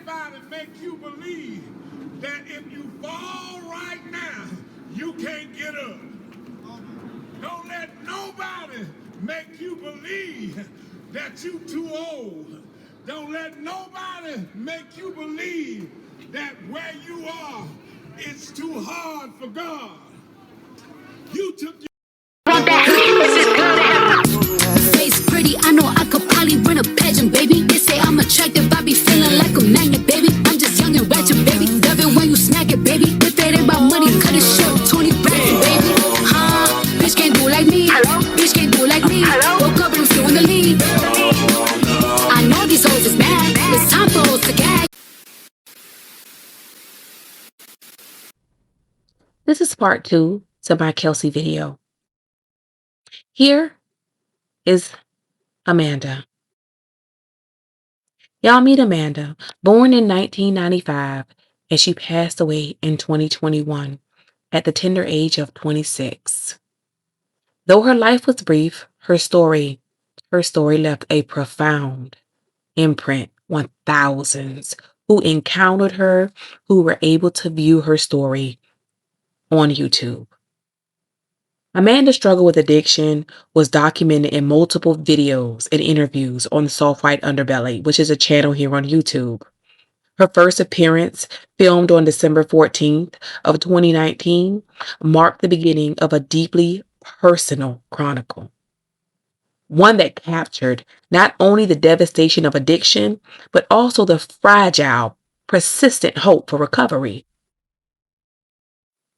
anybody make you believe that if you fall right now, you can't get up. Don't let nobody make you believe that you too old. Don't let nobody make you believe that where you are, it's too hard for God. You took your face pretty, I know I could probably run a pageant, baby. They say I'm attractive, I be feeling like a magnet, baby. I'm just young and ratchet, baby. Love it when you snack it, baby. If it ain't about money, cut it short, 20 brackets, baby. Bitch can't do like me. Bitch can't do like me. Woke up and I'm still in the lead. I know these hoes is mad. It's time for hoes to gag. This is part 2 to my Kelsey video. Here is Amanda. Y'all meet Amanda, born in 1995, and she passed away in 2021 at the tender age of 26. Though her life was brief, her story left a profound imprint on thousands who encountered her, who were able to view her story on YouTube. Amanda's struggle with addiction was documented in multiple videos and interviews on the Soft White Underbelly, which is a channel here on YouTube. Her first appearance, filmed on December 14th of 2019, marked the beginning of a deeply personal chronicle. One that captured not only the devastation of addiction, but also the fragile, persistent hope for recovery.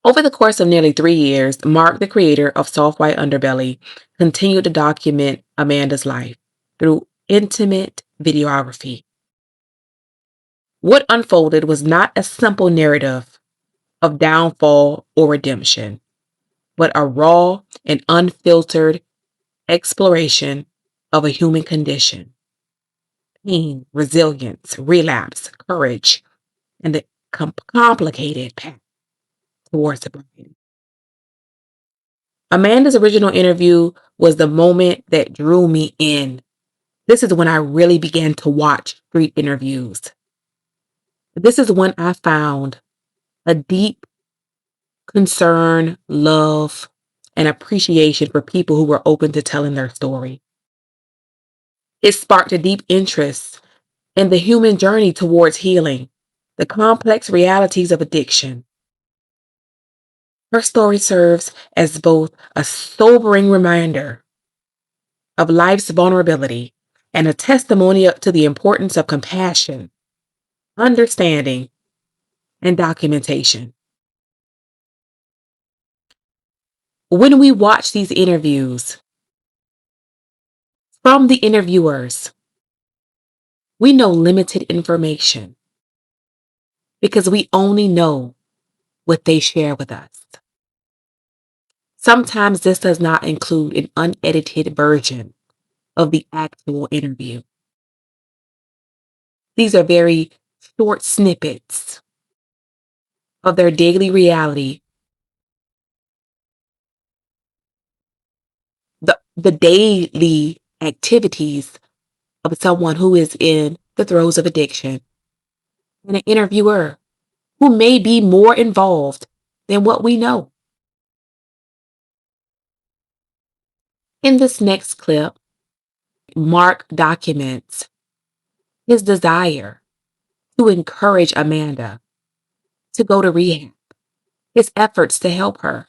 Over the course of nearly 3 years, Mark, the creator of Soft White Underbelly, continued to document Amanda's life through intimate videography. What unfolded was not a simple narrative of downfall or redemption, but a raw and unfiltered exploration of a human condition: pain, resilience, relapse, courage, and the complicated path towards sobriety. Amanda's original interview was the moment that drew me in. This is when I really began to watch street interviews. This is when I found a deep concern, love, and appreciation for people who were open to telling their story. It sparked a deep interest in the human journey towards healing, the complex realities of addiction. Her story serves as both a sobering reminder of life's vulnerability and a testimony to the importance of compassion, understanding, and documentation. When we watch these interviews from the interviewers, we know limited information because we only know what they share with us. Sometimes this does not include an unedited version of the actual interview. These are very short snippets of their daily reality, the daily activities of someone who is in the throes of addiction, and an interviewer who may be more involved than what we know. In this next clip, Mark documents his desire to encourage Amanda to go to rehab, his efforts to help her.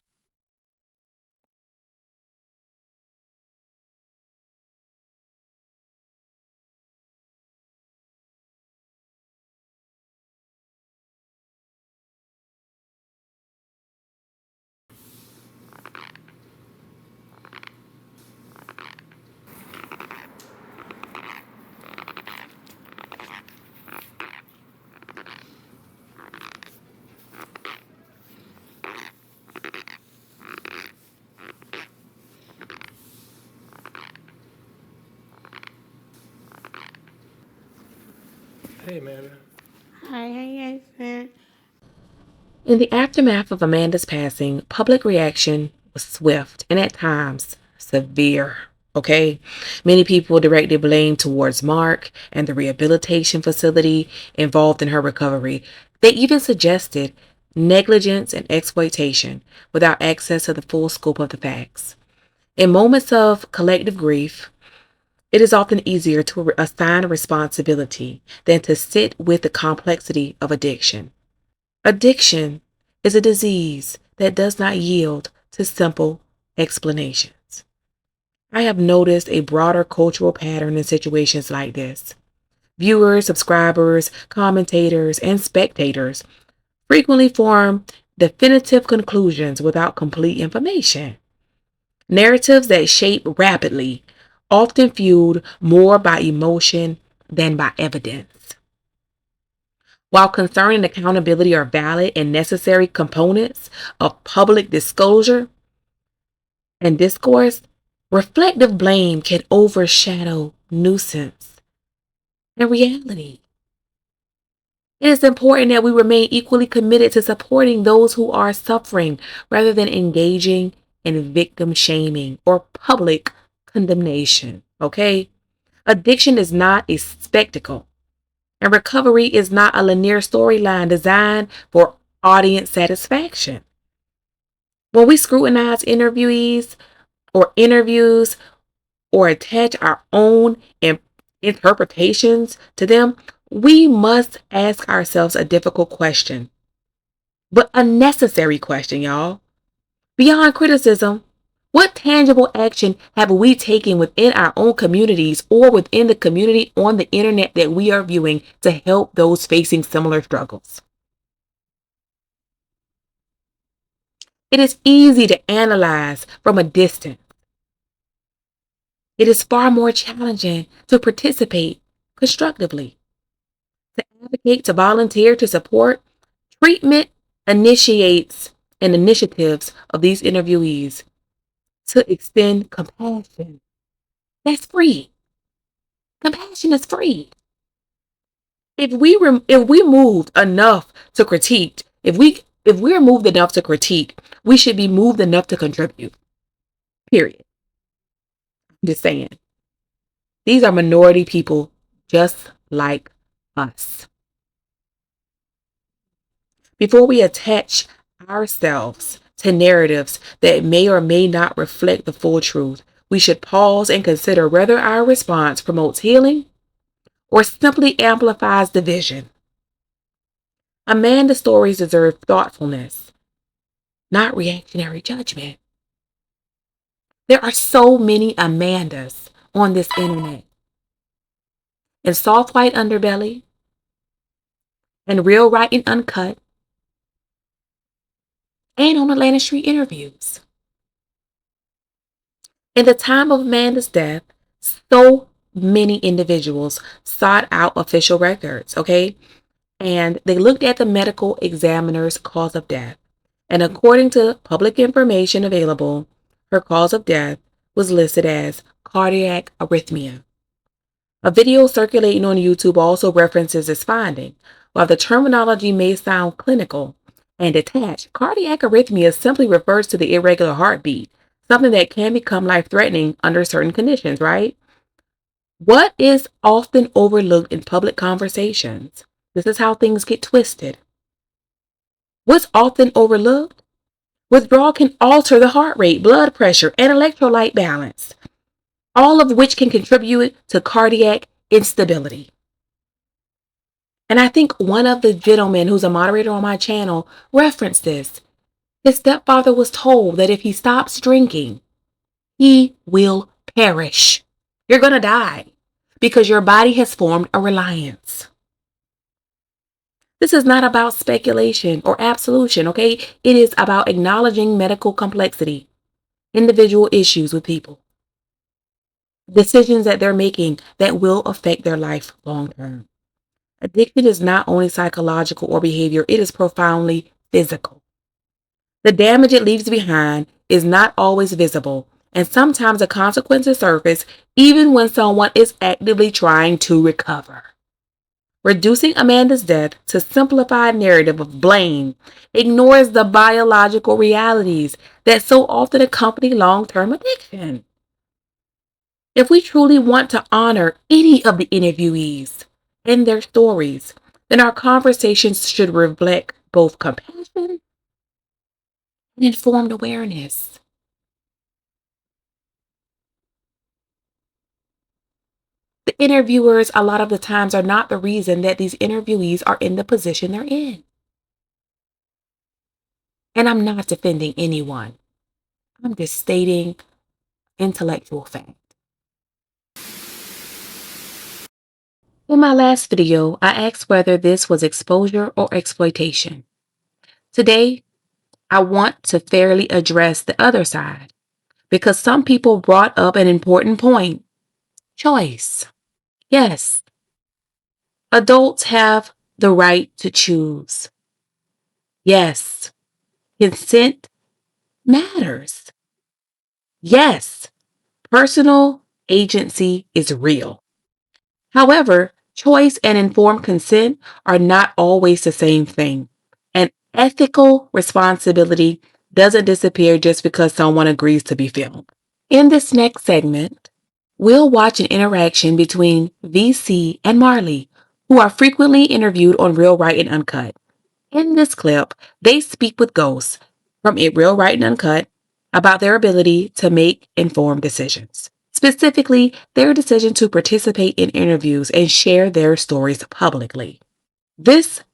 Hey, Amanda. Hi, how you guys doing? In the aftermath of Amanda's passing, public reaction was swift and at times severe. Okay, many people directed blame towards Mark and the rehabilitation facility involved in her recovery. They even suggested negligence and exploitation without access to the full scope of the facts. In moments of collective grief, it is often easier to assign responsibility than to sit with the complexity of addiction. Addiction is a disease that does not yield to simple explanations. I have noticed a broader cultural pattern in situations like this. Viewers, subscribers, commentators, and spectators frequently form definitive conclusions without complete information. Narratives that shape rapidly, often fueled more by emotion than by evidence. While concern and accountability are valid and necessary components of public disclosure and discourse, reflective blame can overshadow nuisance and reality. It is important that we remain equally committed to supporting those who are suffering rather than engaging in victim shaming or public condemnation. Okay? Addiction is not a spectacle, and recovery is not a linear storyline designed for audience satisfaction. When we scrutinize interviews or attach our own interpretations to them, we must ask ourselves a difficult question, but a necessary question, y'all. Beyond criticism, what tangible action have we taken within our own communities or within the community on the internet that we are viewing to help those facing similar struggles? It is easy to analyze from a distance. It is far more challenging to participate constructively, to advocate, to volunteer, to support. Treatment initiates and initiatives of these interviewees to extend compassion. That's free. Compassion is free. If we moved enough to critique, if we're moved enough to critique, we should be moved enough to contribute. Period. I'm just saying. These are minority people just like us. Before we attach ourselves to narratives that may or may not reflect the full truth, we should pause and consider whether our response promotes healing or simply amplifies division. Amanda's stories deserve thoughtfulness, not reactionary judgment. There are so many Amandas on this internet. And Soft White Underbelly, and Real Right and Uncut, and on Atlanta Street Interviews. In the time of Amanda's death, so many individuals sought out official records, okay? And they looked at the medical examiner's cause of death. And according to public information available, her cause of death was listed as cardiac arrhythmia. A video circulating on YouTube also references this finding. While the terminology may sound clinical and detached, cardiac arrhythmia simply refers to the irregular heartbeat, something that can become life-threatening under certain conditions, right? What is often overlooked in public conversations? This is how things get twisted. What's often overlooked? Withdrawal can alter the heart rate, blood pressure, and electrolyte balance, all of which can contribute to cardiac instability. And I think one of the gentlemen who's a moderator on my channel referenced this. His stepfather was told that if he stops drinking, he will perish. You're going to die because your body has formed a reliance. This is not about speculation or absolution, okay? It is about acknowledging medical complexity, individual issues with people, decisions that they're making that will affect their life long term. Addiction is not only psychological or behavior, it is profoundly physical. The damage it leaves behind is not always visible, and sometimes the consequences surface even when someone is actively trying to recover. Reducing Amanda's death to simplified narrative of blame ignores the biological realities that so often accompany long-term addiction. If we truly want to honor any of the interviewees and their stories, then our conversations should reflect both compassion and informed awareness. The interviewers, a lot of the times, are not the reason that these interviewees are in the position they're in. And I'm not defending anyone. I'm just stating intellectual fact. In my last video, I asked whether this was exposure or exploitation. Today, I want to fairly address the other side because some people brought up an important point: choice. Yes, adults have the right to choose. Yes, consent matters. Yes, personal agency is real. However, choice and informed consent are not always the same thing. And ethical responsibility doesn't disappear just because someone agrees to be filmed. In this next segment, we'll watch an interaction between VC and Marley, who are frequently interviewed on Real Right and Uncut. In this clip, they speak with Ghost from It Real Right and Uncut about their ability to make informed decisions. Specifically, their decision to participate in interviews and share their stories publicly. This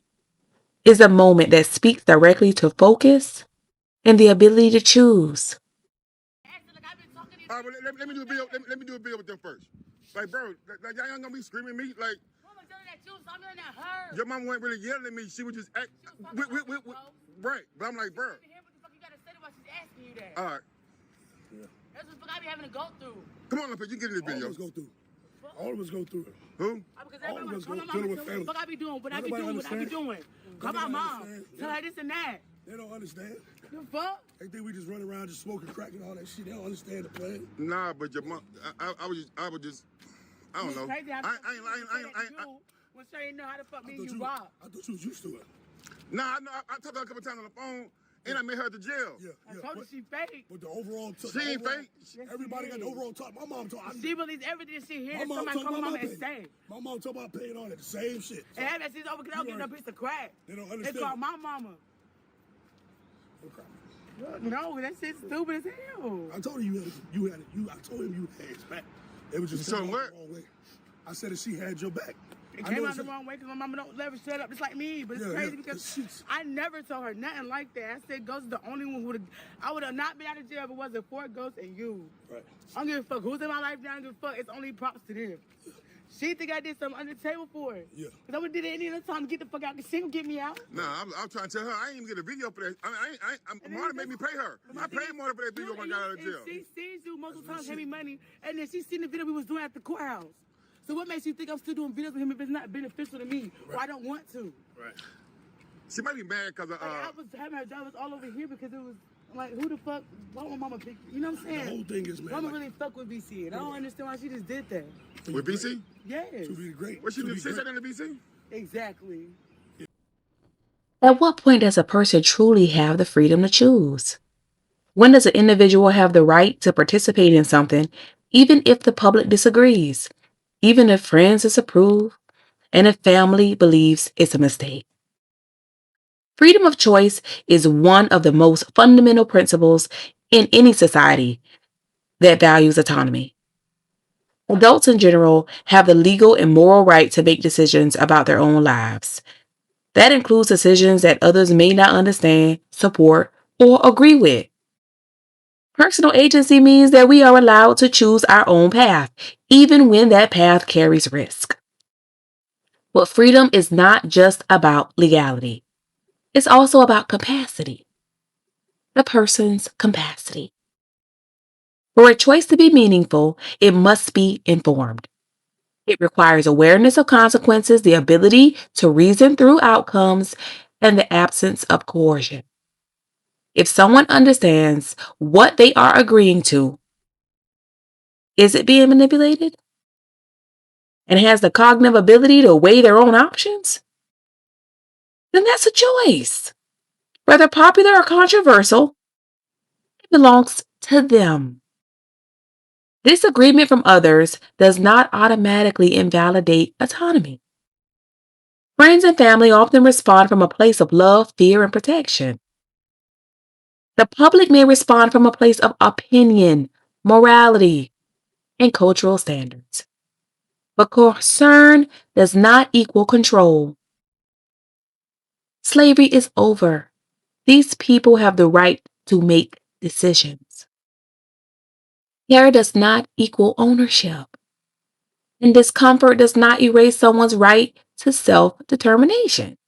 is a moment that speaks directly to focus and the ability to choose. All right, well, let me do a video. Let me do a video with them first. Like, bro, like y'all ain't gonna be screaming at me. Like, your mom wasn't really yelling at me. She was just act. Right, but I'm like, bro. All right. Yeah. That's what I be having to go through. Come on, you get in this video. All of us go through. All of us go through it. Who? Because all of us go through it with family. What I be doing? What I be doing? Call my mom. Tell her this and that. They don't understand. The fuck? They think we just run around just smoking crack and all that shit. They don't understand the plan. Nah, but your mom, I would just, I don't know. Crazy. I when she didn't know how the fuck me and you robbed. I thought you was used to it. Nah, I know. I talked to her a couple times on the phone, and I met her at the jail. Yeah, I told her she fake. But the overall, she ain't fake. Everybody got the overall talk. My mom told. She believes everything she hears. Somebody call my mom and say. My mom talk about paying all that, the same shit. So, and that she's over because I don't get no piece of crack. They don't understand. It's called my mama. No, that shit's stupid as hell. I told you I told him you had his back. It was just the wrong way. I said that she had your back. It came out the wrong way because my mama don't let her shut up just like me. But it's crazy because I never told her nothing like that. I said Ghost is the only one who I would have not been out of jail if it wasn't for Ghost and you. Right. I don't give a fuck who's in my life. I don't give a fuck. It's only props to them. She think I did something under the table for her. Yeah. Because I would have did it any other time to get the fuck out because she would get me out. Nah, I'm trying to tell her I ain't even get a video for that. Marta made me pay her. I paid more for that video when I got out of jail. She sees you multiple times, pay me money, and then she seen the video we was doing at the courthouse. So what makes you think I'm still doing videos with him if it's not beneficial to me? Right. Or I don't want to. Right. She might be mad because I was having her drivers all over here because it was like, who the fuck? Why would mama pick? You know what I'm saying? The whole thing is, man. Mama really fuck with BC, and I don't understand why she just did that. With BC? Yes. To be great. What she did? She said in the BC? Exactly. At what point does a person truly have the freedom to choose? When does an individual have the right to participate in something, even if the public disagrees, even if friends disapprove, and if family believes it's a mistake? Freedom of choice is one of the most fundamental principles in any society that values autonomy. Adults in general have the legal and moral right to make decisions about their own lives. That includes decisions that others may not understand, support, or agree with. Personal agency means that we are allowed to choose our own path, even when that path carries risk. But freedom is not just about legality. It's also about capacity. The person's capacity. For a choice to be meaningful, it must be informed. It requires awareness of consequences, the ability to reason through outcomes, and the absence of coercion. If someone understands what they are agreeing to, is it being manipulated? And has the cognitive ability to weigh their own options? Then that's a choice. Whether popular or controversial, it belongs to them. Disagreement from others does not automatically invalidate autonomy. Friends and family often respond from a place of love, fear, and protection. The public may respond from a place of opinion, morality, and cultural standards. But concern does not equal control. Slavery is over. These people have the right to make decisions. Care does not equal ownership. And discomfort does not erase someone's right to self-determination.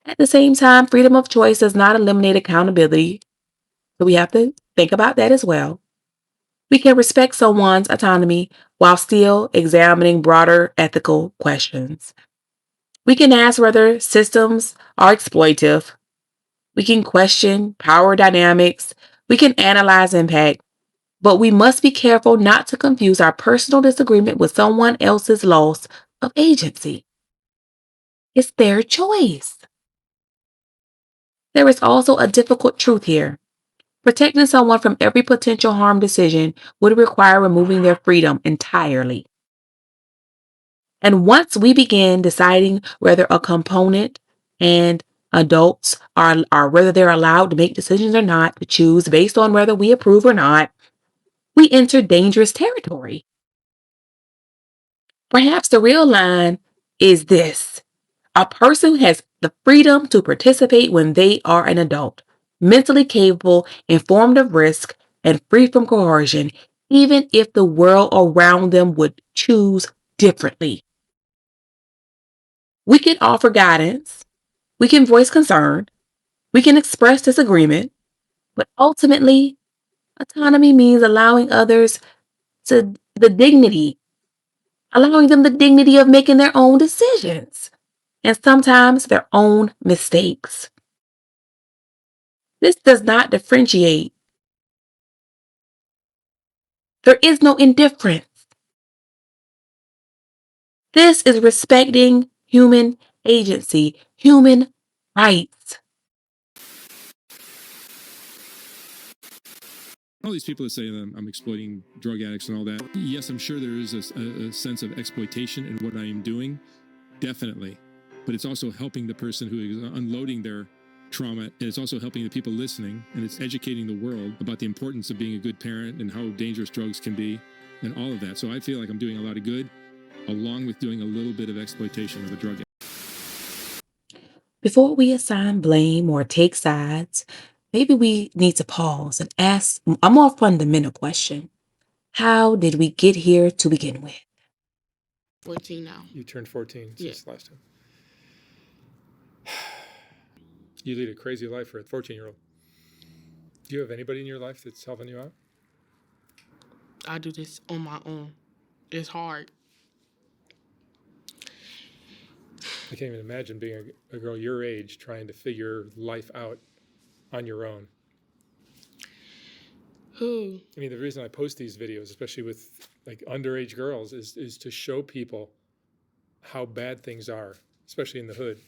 At the same time, freedom of choice does not eliminate accountability. So we have to think about that as well. We can respect someone's autonomy while still examining broader ethical questions. We can ask whether systems are exploitive. We can question power dynamics. We can analyze impact. But we must be careful not to confuse our personal disagreement with someone else's loss of agency. It's their choice. There is also a difficult truth here. Protecting someone from every potential harm decision would require removing their freedom entirely. And once we begin deciding whether a component and adults are whether they're allowed to make decisions or not, to choose based on whether we approve or not, we enter dangerous territory. Perhaps the real line is this: a person has the freedom to participate when they are an adult, mentally capable, informed of risk, and free from coercion, even if the world around them would choose differently. We can offer guidance, we can voice concern, we can express disagreement, but ultimately, autonomy means allowing others to allowing them the dignity of making their own decisions and sometimes their own mistakes. This does not differentiate. There is no indifference. This is respecting human agency, human rights. All these people that say that I'm exploiting drug addicts and all that. Yes, I'm sure there is a sense of exploitation in what I am doing, definitely. But it's also helping the person who is unloading their trauma, and it's also helping the people listening, and it's educating the world about the importance of being a good parent and how dangerous drugs can be and all of that. So I feel like I'm doing a lot of good, along with doing a little bit of exploitation of a drug addict. Before we assign blame or take sides, maybe we need to pause and ask a more fundamental question. How did we get here to begin with? 14 now. You turned 14 Yeah. since last time. You lead a crazy life for a 14-year-old. Do you have anybody in your life that's helping you out? I do this on my own. It's hard. I can't even imagine being a girl your age trying to figure life out on your own. Who? I mean, the reason I post these videos, especially with like underage girls, is to show people how bad things are, especially in the hood,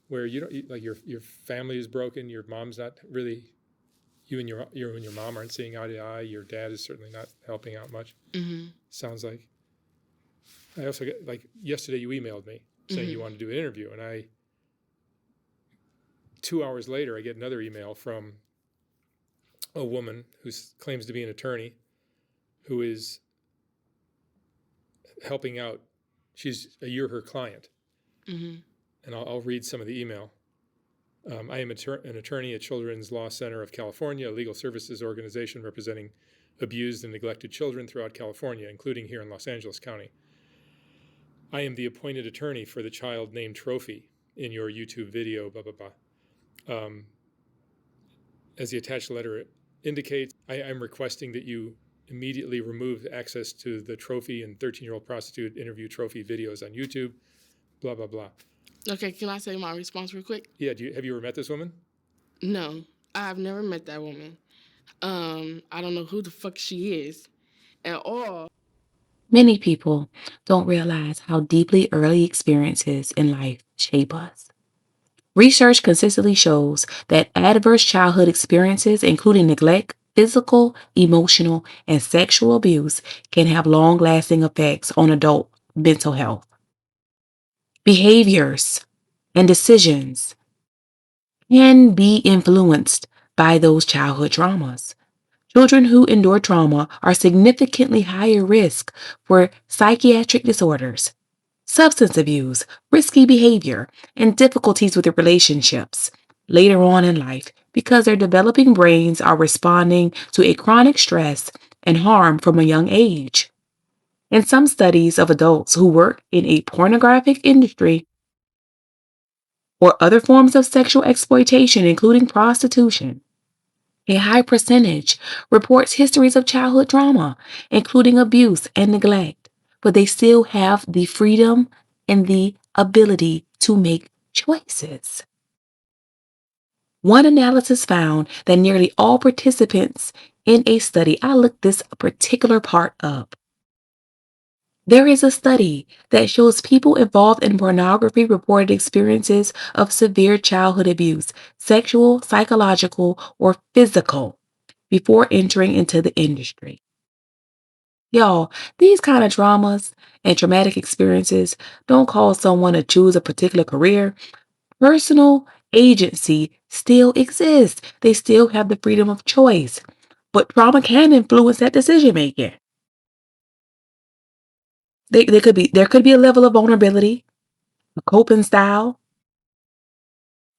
where you don't like your family is broken, your mom's not really, you and your mom aren't seeing eye to eye. Your dad is certainly not helping out much. Sounds like. I also get, like, yesterday you emailed me saying you wanted to do an interview, and 2 hours later I get another email from a woman who claims to be an attorney who is helping out. You're her client. And I'll read some of the email. I am an attorney at Children's Law Center of California, a legal services organization representing abused and neglected children throughout California, including here in Los Angeles County. I am the appointed attorney for the child named Trophy in your YouTube video, blah, blah, blah. As the attached letter indicates, I'm requesting that you immediately remove access to the Trophy and 13-year-old prostitute interview Trophy videos on YouTube, blah, blah, blah. Okay, can I say my response real quick? Yeah, have you ever met this woman? No, I've never met that woman. I don't know who the fuck she is at all. Many people don't realize how deeply early experiences in life shape us. Research consistently shows that adverse childhood experiences, including neglect, physical, emotional, and sexual abuse can have long lasting effects on adult mental health. Behaviors and decisions can be influenced by those childhood traumas. Children who endure trauma are significantly higher risk for psychiatric disorders, substance abuse, risky behavior, and difficulties with relationships later on in life because their developing brains are responding to a chronic stress and harm from a young age. In some studies of adults who work in a pornographic industry or other forms of sexual exploitation, including prostitution, a high percentage reports histories of childhood trauma, including abuse and neglect, but they still have the freedom and the ability to make choices. One analysis found that nearly all participants in a study, I looked this particular part up. There is a study that shows people involved in pornography reported experiences of severe childhood abuse, sexual, psychological, or physical, before entering into the industry. Y'all, these kind of traumas and traumatic experiences don't cause someone to choose a particular career. Personal agency still exists. They still have the freedom of choice. But trauma can influence that decision making. There could be a level of vulnerability, a coping style,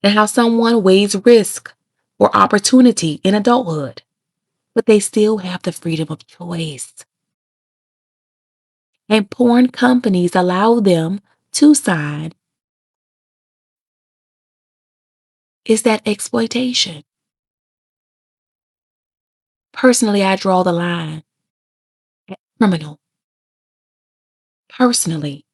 and how someone weighs risk or opportunity in adulthood. But they still have the freedom of choice. And porn companies allow them to sign is that exploitation. Personally, I draw the line at criminal. Personally,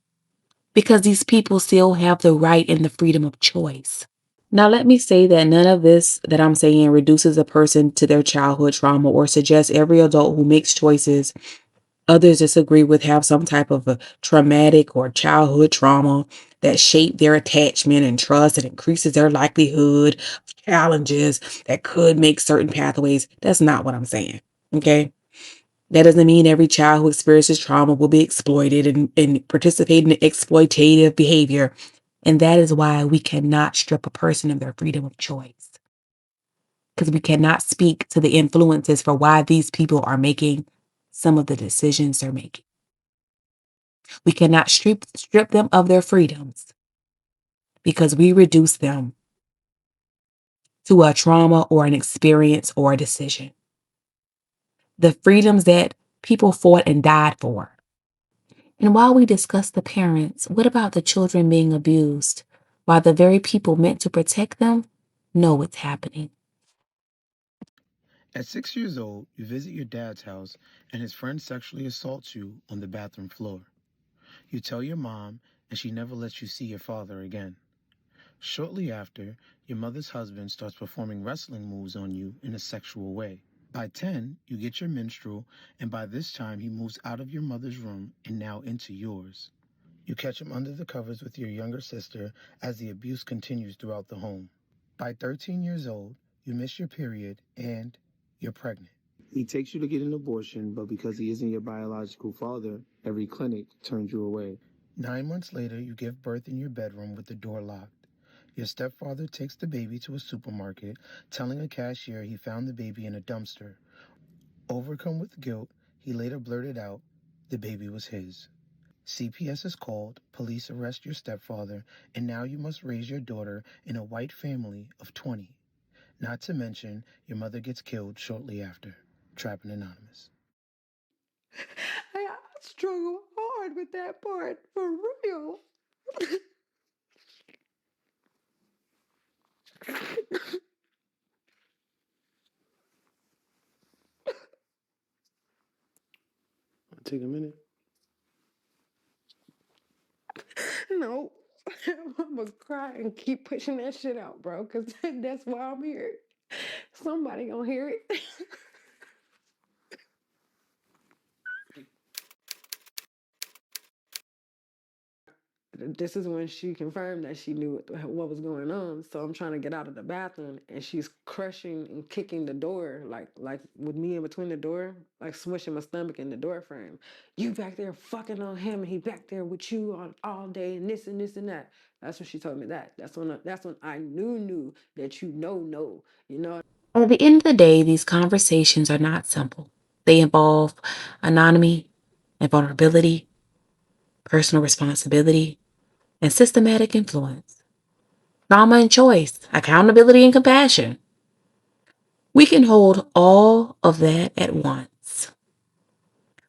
because these people still have the right and the freedom of choice. Now, let me say that none of this that I'm saying reduces a person to their childhood trauma or suggests every adult who makes choices others disagree with have some type of a traumatic or childhood trauma that shape their attachment and trust and increases their likelihood of challenges that could make certain pathways. That's not what I'm saying. Okay. That doesn't mean every child who experiences trauma will be exploited and participate in exploitative behavior. And that is why we cannot strip a person of their freedom of choice. Because we cannot speak to the influences for why these people are making some of the decisions they're making. We cannot strip them of their freedoms because we reduce them to a trauma or an experience or a decision. The freedoms that people fought and died for. And while we discuss the parents, what about the children being abused while the very people meant to protect them know it's happening? At 6 years old, you visit your dad's house and his friend sexually assaults you on the bathroom floor. You tell your mom and she never lets you see your father again. Shortly after, your mother's husband starts performing wrestling moves on you in a sexual way. By 10, you get your menstrual, and by this time he moves out of your mother's room and now into yours. You catch him under the covers with your younger sister as the abuse continues throughout the home. By 13 years old, you miss your period and you're pregnant. He takes you to get an abortion, but because he isn't your biological father, every clinic turns you away. 9 months later, you give birth in your bedroom with the door locked. Your stepfather takes the baby to a supermarket, telling a cashier he found the baby in a dumpster. Overcome with guilt, he later blurted out, the baby was his. CPS is called, police arrest your stepfather, and now you must raise your daughter in a white family of 20. Not to mention, your mother gets killed shortly after. Trapping Anonymous. I struggle hard with that part, for real. Take a minute. No, I'm gonna cry and keep pushing that shit out, bro, because that's why I'm here. Somebody gonna hear it. this is when she confirmed that she knew what was going on. So I'm trying to get out of the bathroom, and she's crushing and kicking the door, like with me in between the door, like smushing my stomach in the door frame. You back there fucking on him, and he back there with you on all day, and this and this and that. That's when she told me that. That's when I knew that no, you know. At the end of the day, these conversations are not simple. They involve anonymity and vulnerability, personal responsibility, and systematic influence, trauma and choice, accountability and compassion. We can hold all of that at once.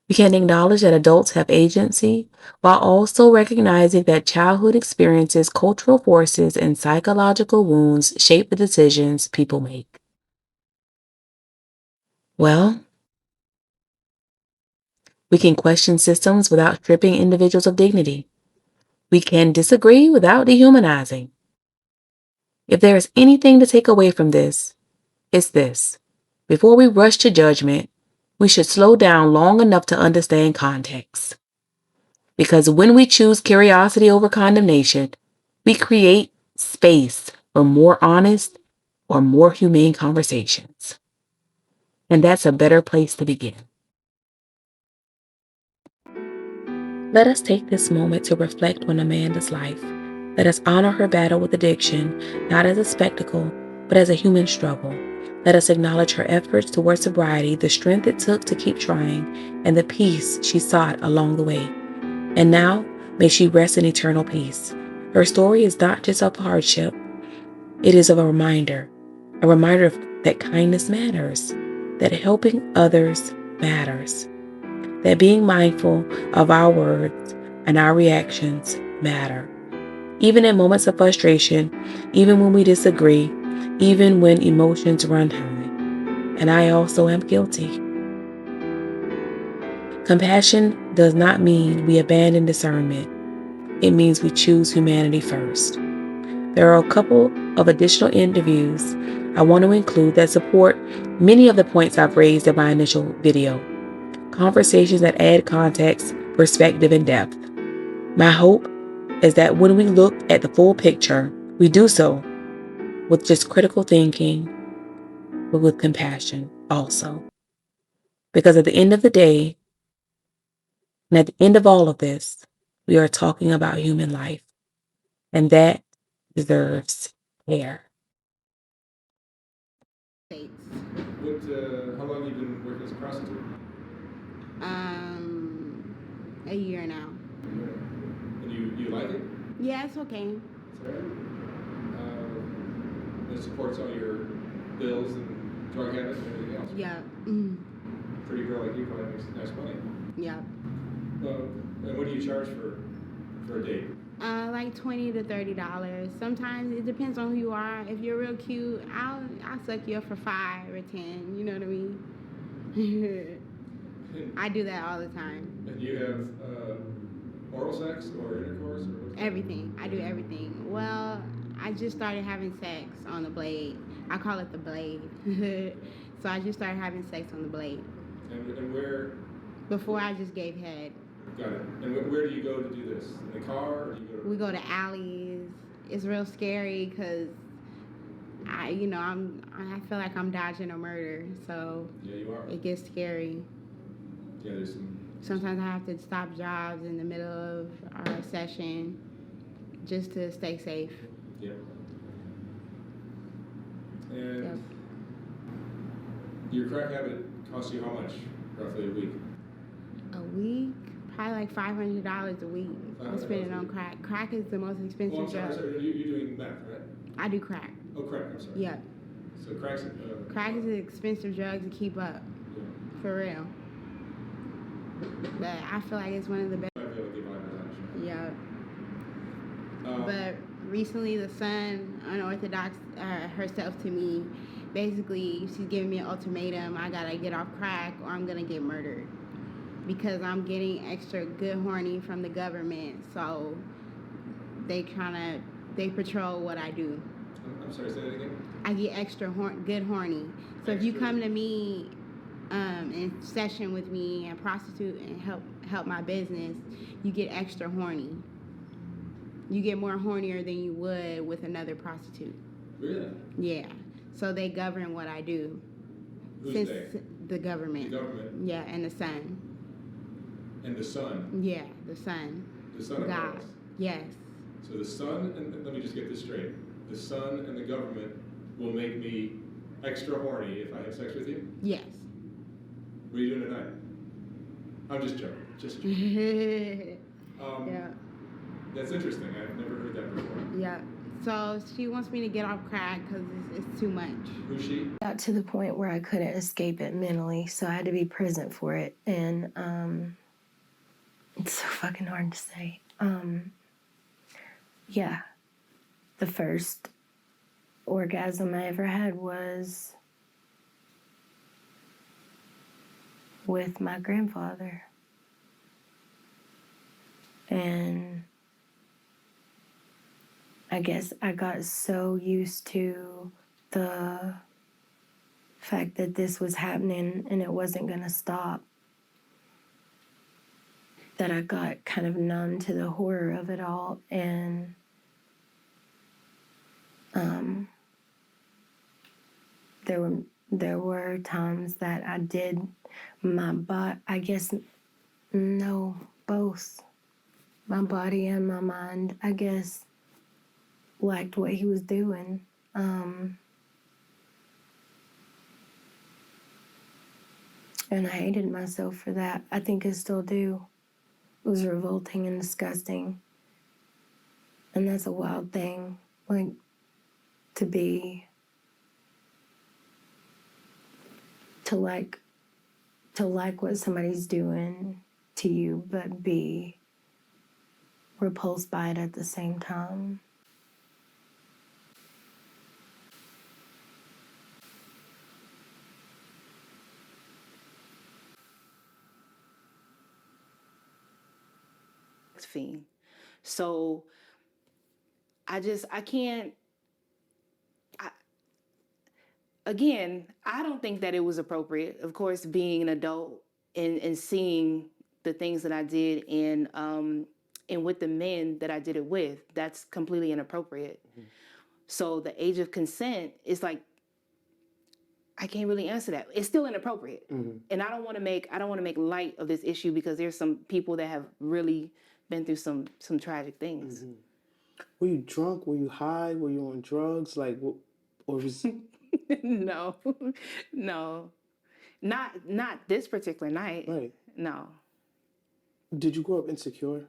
We can acknowledge that adults have agency while also recognizing that childhood experiences, cultural forces, and psychological wounds shape the decisions people make. Well, we can question systems without stripping individuals of dignity. We can disagree without dehumanizing. If there is anything to take away from this, it's this. Before we rush to judgment, we should slow down long enough to understand context. Because when we choose curiosity over condemnation, we create space for more honest or more humane conversations. And that's a better place to begin. Let us take this moment to reflect on Amanda's life. Let us honor her battle with addiction, not as a spectacle, but as a human struggle. Let us acknowledge her efforts towards sobriety, the strength it took to keep trying, and the peace she sought along the way. And now, may she rest in eternal peace. Her story is not just of hardship, it is of a reminder that kindness matters, that helping others matters, that being mindful of our words and our reactions matter. Even in moments of frustration, even when we disagree, even when emotions run high. And I also am guilty. Compassion does not mean we abandon discernment. It means we choose humanity first. There are a couple of additional interviews I want to include that support many of the points I've raised in my initial video. Conversations that add context, perspective, and depth. My hope is that when we look at the full picture, we do so with just critical thinking, but with compassion also. Because at the end of the day, and at the end of all of this, we are talking about human life, and that deserves care. How long have you been working as a prostitute? A year now. And you like it? Yeah, it's okay. Sorry? It supports all your bills and drug habits and everything else. Yeah. Pretty girl like you probably makes nice money. Yeah. And what do you charge for a date? Like $20 to $30. Sometimes it depends on who you are. If you're real cute, I'll suck you up for 5 or 10. You know what I mean? I do that all the time. And you have oral sex or intercourse or everything. I do everything. Well, I just started having sex on the blade. I call it the blade. So I just started having sex on the blade. And where? Before I just gave head. Got it. And where do you go to do this? In the car? Or do you go to... We go to alleys. It's real scary because I feel like I'm dodging a murder. So yeah, you are. It gets scary. Yeah, there's some... Sometimes I have to stop jobs in the middle of our session just to stay safe. Yep. And yep. Your crack habit costs you how much, roughly, a week? A week? Probably like $500 a week. I'm spending on crack. Crack is the most expensive drug. Sorry. You're doing meth, right? I do crack. Oh, crack, I'm sorry. Yeah. So crack's... crack is an expensive drug to keep up. Yeah. For real. But I feel like it's one of the best. I feel like you buy that. Yeah. But recently the Sun unorthodox herself to me. Basically, she's giving me an ultimatum. I gotta get off crack or I'm gonna get murdered. Because I'm getting extra good horny from the government. So they patrol what I do. I'm sorry, say that again? I get extra good horny. So if you come to me in session with me and prostitute and help my business, you get extra horny. You get more hornier than you would with another prostitute. Really? Yeah. So they govern what I do. Who's Since they? the government. The government. Yeah, and the sun. And the sun. Yeah, the sun. The son of God. God. Yes. So the sun, and let me just get this straight. The sun and the government will make me extra horny if I have sex with you? Yes. What are you doing tonight? I'm just joking. Just joking. Yeah. That's interesting. I've never heard that before. Yeah. So she wants me to get off crack because it's too much. Who's she? Got to the point where I couldn't escape it mentally, so I had to be present for it. And it's so fucking hard to say. Yeah. The first orgasm I ever had was with my grandfather. And I guess I got so used to the fact that this was happening and it wasn't gonna stop that I got kind of numb to the horror of it all. And there were times that I did both. My body and my mind, I guess, liked what he was doing. And I hated myself for that. I think I still do. It was revolting and disgusting. And that's a wild thing, like, to like what somebody's doing to you, but be repulsed by it at the same time. Fiend. So I can't, I don't think that it was appropriate. Of course, being an adult and seeing the things that I did and with the men that I did it with, that's completely inappropriate. Mm-hmm. So the age of consent is like, I can't really answer that. It's still inappropriate. Mm-hmm. And I don't want to make light of this issue because there's some people that have really been through some tragic things. Mm-hmm. Were you drunk? Were you high? Were you on drugs? Like, what, or was No, not this particular night. Right. No. Did you grow up insecure?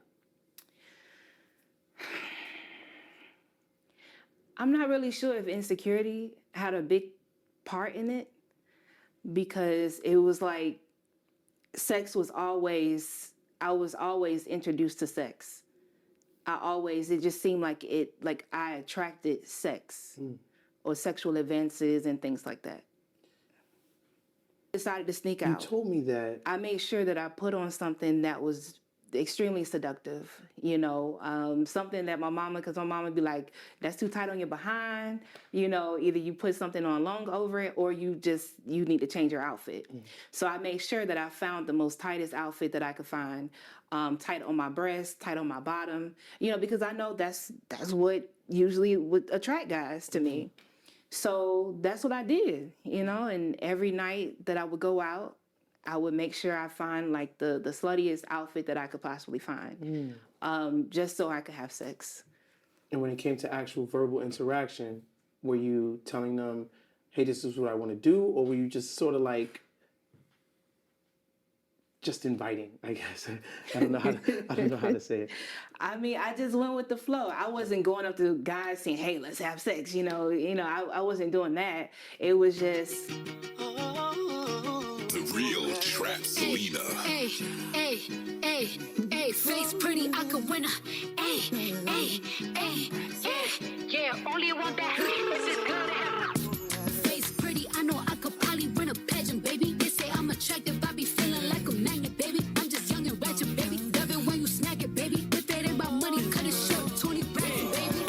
I'm not really sure if insecurity had a big part in it because it was like I was always introduced to sex. It just seemed like I attracted sex or sexual advances and things like that. Decided to sneak out. You told me that. I made sure that I put on something that was extremely seductive, something that because my mama would be like, that's too tight on your behind, either you put something on long over it or you need to change your outfit. So I made sure that I found the most tightest outfit that I could find, tight on my breast, tight on my bottom, because I know that's what usually would attract guys to me. So that's what I did, and every night that I would go out, I would make sure I find like the sluttiest outfit that I could possibly find, just so I could have sex. And when it came to actual verbal interaction, were you telling them, hey, this is what I want to do? Or were you just sort of like, just inviting, I guess? I don't know how to say it. I mean, I just went with the flow. I wasn't going up to guys saying, hey, let's have sex. I wasn't doing that. It was just... The real trap Selena. Hey, face pretty, I could win her. Yeah, only want that. This is good to have. Face pretty, I know I could probably win a pageant, baby. They say I'm attractive, I be feeling like a magnet, baby. I'm just young and ratchet, baby. Love it when you snack it, baby. If it ain't about money, cut it short, 20 racks, baby.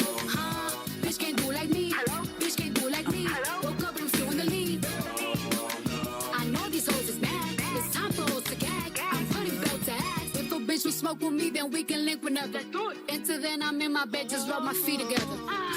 Bitch can't do like me. Hello? Bitch can't do like me. Hello? Woke up and feeling the lead. I know these hoes is mad. It's time for hoes to gag. I'm putting belt to ass. If a bitch will smoke with me, then we can link whenever. Let's do it. Till then I'm in my bed, just rub my feet together.